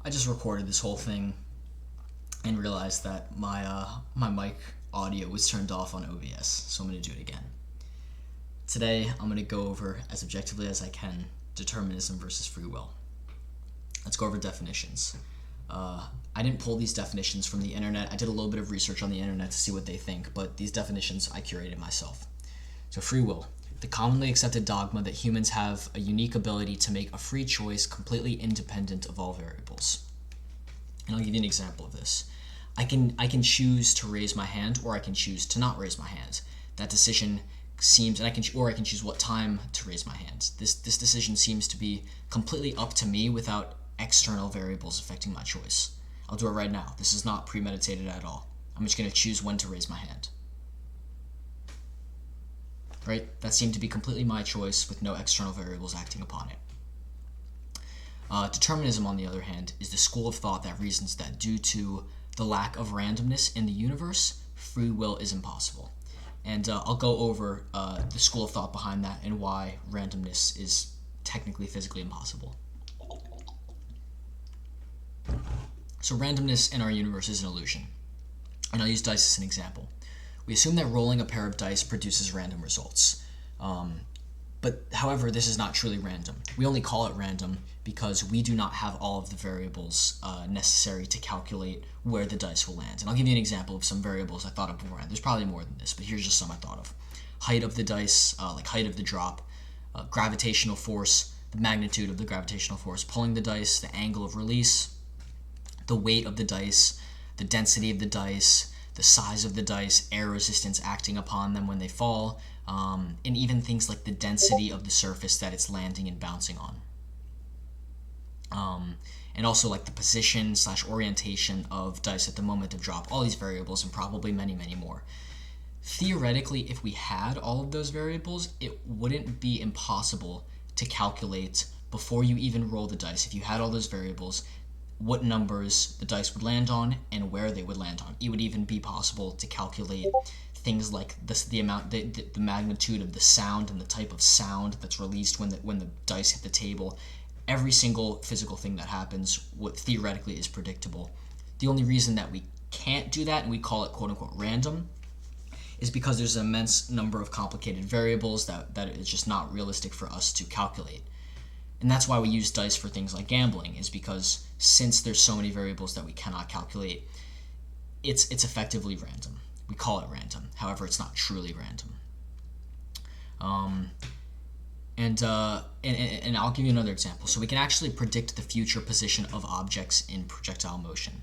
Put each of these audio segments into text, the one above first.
I just recorded this whole thing and realized that my mic audio was turned off on OBS, so I'm going to do it again. Today, I'm going to go over, as objectively as I can, determinism versus free will. Let's go over definitions. I didn't pull these definitions from the internet. I did a little bit of research on the internet to see what they think, but these definitions I curated myself. So free will. The commonly accepted dogma that humans have a unique ability to make a free choice completely independent of all variables. And I'll give you an example of this. I can choose to raise my hand, or I can choose to not raise my hand. That decision seems, and I can choose what time to raise my hand. This decision seems to be completely up to me without external variables affecting my choice. I'll do it right now. This is not premeditated at all. I'm just going to choose when to raise my hand. Right? That seemed to be completely my choice with no external variables acting upon it. Determinism, on the other hand, is the school of thought that reasons that due to the lack of randomness in the universe, free will is impossible. And I'll go over the school of thought behind that and why randomness is technically physically impossible. So randomness in our universe is an illusion. And I'll use dice as an example. We assume that rolling a pair of dice produces random results. But however, this is not truly random. We only call it random because we do not have all of the variables necessary to calculate where the dice will land. And I'll give you an example of some variables I thought of beforehand. There's probably more than this, but here's just some I thought of. Height of the dice, like height of the drop, gravitational force, the magnitude of the gravitational force pulling the dice, the angle of release, the weight of the dice, the density of the dice, the size of the dice, air resistance acting upon them when they fall, and even things like the density of the surface that it's landing and bouncing on. And also like the position / orientation of dice at the moment of drop, all these variables, and probably many, many more. Theoretically, if we had all of those variables, it wouldn't be impossible to calculate before you even roll the dice. If you had all those variables, what numbers the dice would land on and where they would land on. It would even be possible to calculate things like the magnitude of the sound and the type of sound that's released when the dice hit the table. Every single physical thing that happens, what theoretically is predictable. The only reason that we can't do that, and we call it quote-unquote random, is because there's an immense number of complicated variables that is just not realistic for us to calculate. And that's why we use dice for things like gambling, is because since there's so many variables that we cannot calculate, it's effectively random. We call it random. However, it's not truly random. And I'll give you another example. So we can actually predict the future position of objects in projectile motion.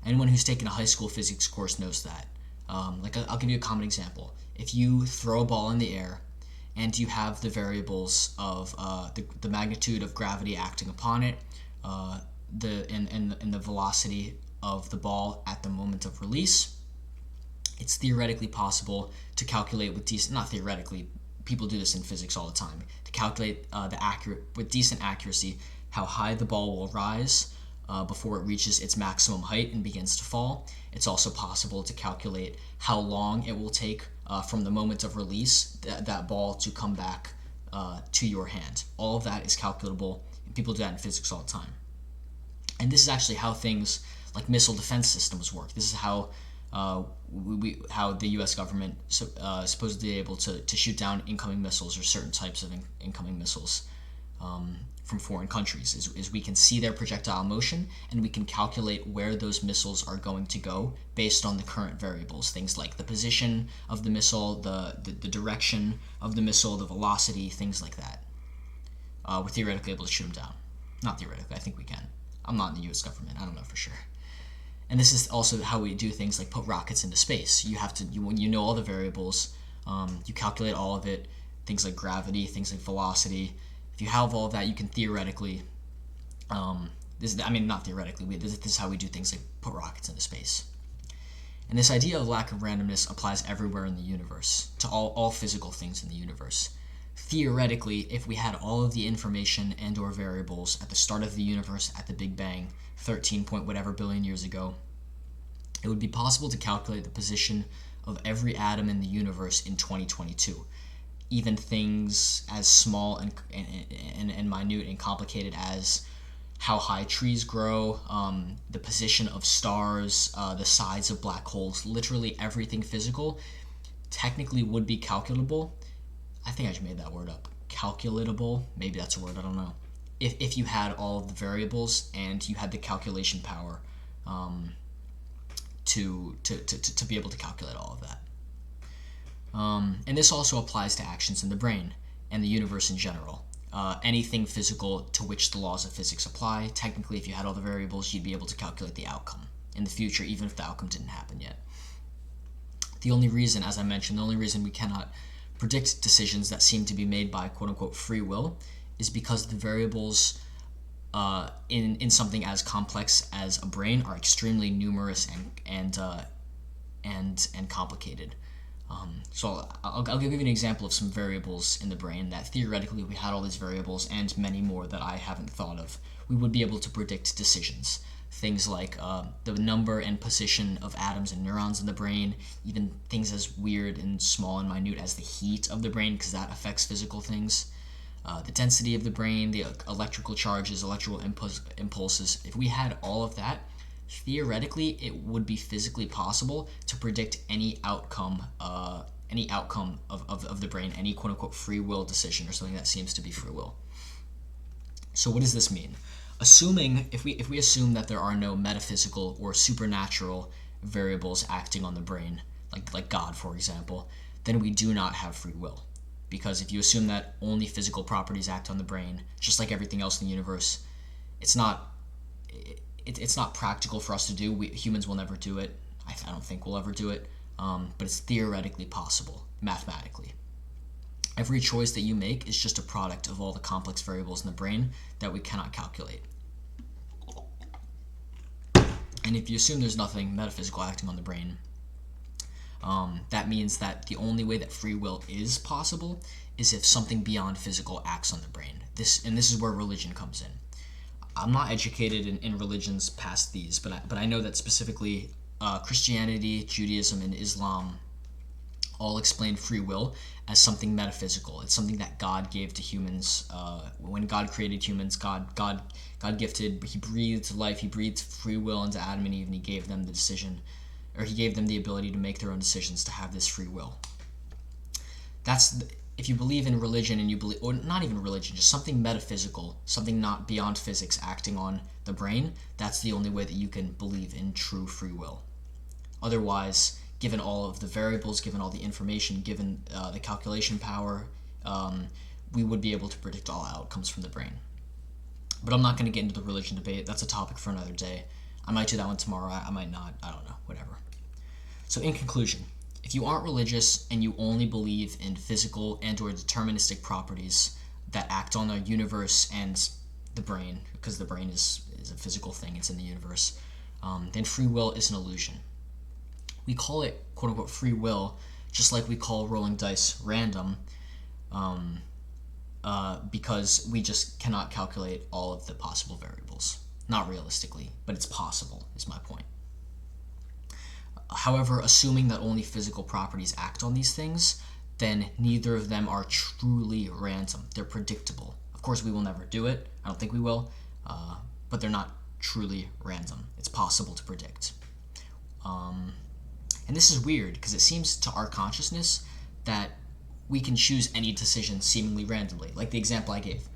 Anyone who's taken a high school physics course knows that. I'll give you a common example. If you throw a ball in the air, and you have the variables of the magnitude of gravity acting upon it, and the velocity of the ball at the moment of release, it's theoretically possible to calculate not theoretically, people do this in physics all the time, to calculate with decent accuracy how high the ball will rise before it reaches its maximum height and begins to fall. It's also possible to calculate how long it will take from the moment of release that ball to come back to your hand. All of that is calculable. People do that in physics all the time. And this is actually how things like missile defense systems work. This is how how the U.S. government is supposedly able to shoot down incoming missiles or certain types of incoming missiles from foreign countries, is we can see their projectile motion and we can calculate where those missiles are going to go based on the current variables, things like the position of the missile, the direction of the missile, the velocity, things like that. We're theoretically able to shoot them down. Not theoretically, I think we can. I'm not in the U.S. government, I don't know for sure. And this is also how we do things like put rockets into space. When you know all the variables, you calculate all of it, things like gravity, things like velocity. If you have all of that, you can theoretically, not theoretically, this is how we do things like put rockets into space. And this idea of lack of randomness applies everywhere in the universe, to all physical things in the universe. Theoretically, if we had all of the information and or variables at the start of the universe at the Big Bang, 13 point whatever billion years ago, it would be possible to calculate the position of every atom in the universe in 2022. Even things as small and minute and complicated as how high trees grow, the position of stars, the size of black holes, literally everything physical technically would be calculable. I think I just made that word up. Calculatable, maybe that's a word, I don't know. If you had all of the variables and you had the calculation power to be able to calculate all of that. And this also applies to actions in the brain and the universe in general. Anything physical to which the laws of physics apply, technically, if you had all the variables, you'd be able to calculate the outcome in the future, even if the outcome didn't happen yet. The only reason, as I mentioned, the only reason we cannot predict decisions that seem to be made by quote-unquote free will is because the variables in something as complex as a brain are extremely numerous and complicated. So I'll give you an example of some variables in the brain that theoretically, if we had all these variables and many more that I haven't thought of, we would be able to predict decisions. Things like the number and position of atoms and neurons in the brain, even things as weird and small and minute as the heat of the brain, because that affects physical things. The density of the brain, the electrical charges, electrical impulses. If we had all of that, theoretically, it would be physically possible to predict any outcome of the brain, any quote-unquote free will decision or something that seems to be free will. So what does this mean? If we assume that there are no metaphysical or supernatural variables acting on the brain, like God, for example, then we do not have free will. Because if you assume that only physical properties act on the brain, just like everything else in the universe, it's not practical for us to do. Humans will never do it. I don't think we'll ever do it, but it's theoretically possible, mathematically. Every choice that you make is just a product of all the complex variables in the brain that we cannot calculate. And if you assume there's nothing metaphysical acting on the brain, that means that the only way that free will is possible is if something beyond physical acts on the brain. This is where religion comes in. I'm not educated in religions past these, but I know that specifically Christianity, Judaism, and Islam all explain free will as something metaphysical. It's something that God gave to humans. When God created humans, God gifted, He breathed life, He breathed free will into Adam and Eve, and He gave them the decision, or He gave them the ability to make their own decisions, to have this free will. If you believe in religion and you believe, or not even religion, just something metaphysical, something not beyond physics acting on the brain, that's the only way that you can believe in true free will. Otherwise, given all of the variables, given all the information, given the calculation power, we would be able to predict all outcomes from the brain. But I'm not going to get into the religion debate. That's a topic for another day. I might do that one tomorrow. I might not. I don't know. Whatever. So in conclusion, if you aren't religious and you only believe in physical and or deterministic properties that act on the universe and the brain, because the brain is a physical thing, it's in the universe, then free will is an illusion. We call it quote-unquote free will, just like we call rolling dice random, because we just cannot calculate all of the possible variables. Not realistically, but it's possible, is my point. However, assuming that only physical properties act on these things, then neither of them are truly random. They're predictable. Of course, we will never do it. I don't think we will, but they're not truly random. It's possible to predict. And this is weird because it seems to our consciousness that we can choose any decision seemingly randomly. Like the example I gave.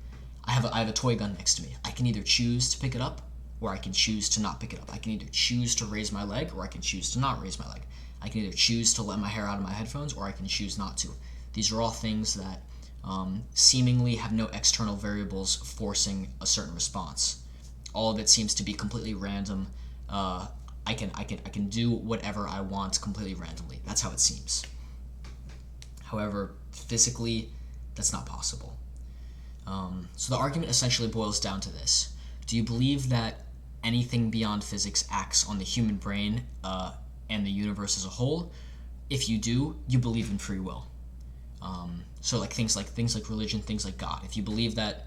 I have a toy gun next to me. I can either choose to pick it up or I can choose to not pick it up. I can either choose to raise my leg or I can choose to not raise my leg. I can either choose to let my hair out of my headphones or I can choose not to. These are all things that seemingly have no external variables forcing a certain response. All of it seems to be completely random. I can do whatever I want completely randomly. That's how it seems. However, physically, that's not possible. So the argument essentially boils down to this. Do you believe that anything beyond physics acts on the human brain and the universe as a whole? If you do, you believe in free will. So things like religion, things like God. If you believe that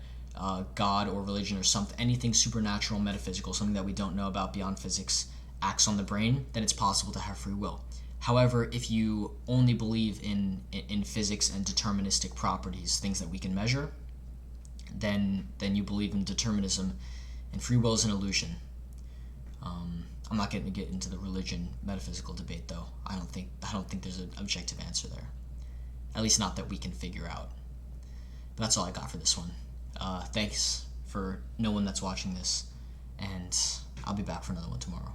God or religion or anything supernatural, metaphysical, something that we don't know about beyond physics acts on the brain, then it's possible to have free will. However, if you only believe in physics and deterministic properties, things that we can measure, then you believe in determinism, and free will is an illusion. I'm not going to get into the religion metaphysical debate, though. I don't think there's an objective answer there, at least not that we can figure out. But that's all I got for this one. Thanks for no one that's watching this, and I'll be back for another one tomorrow.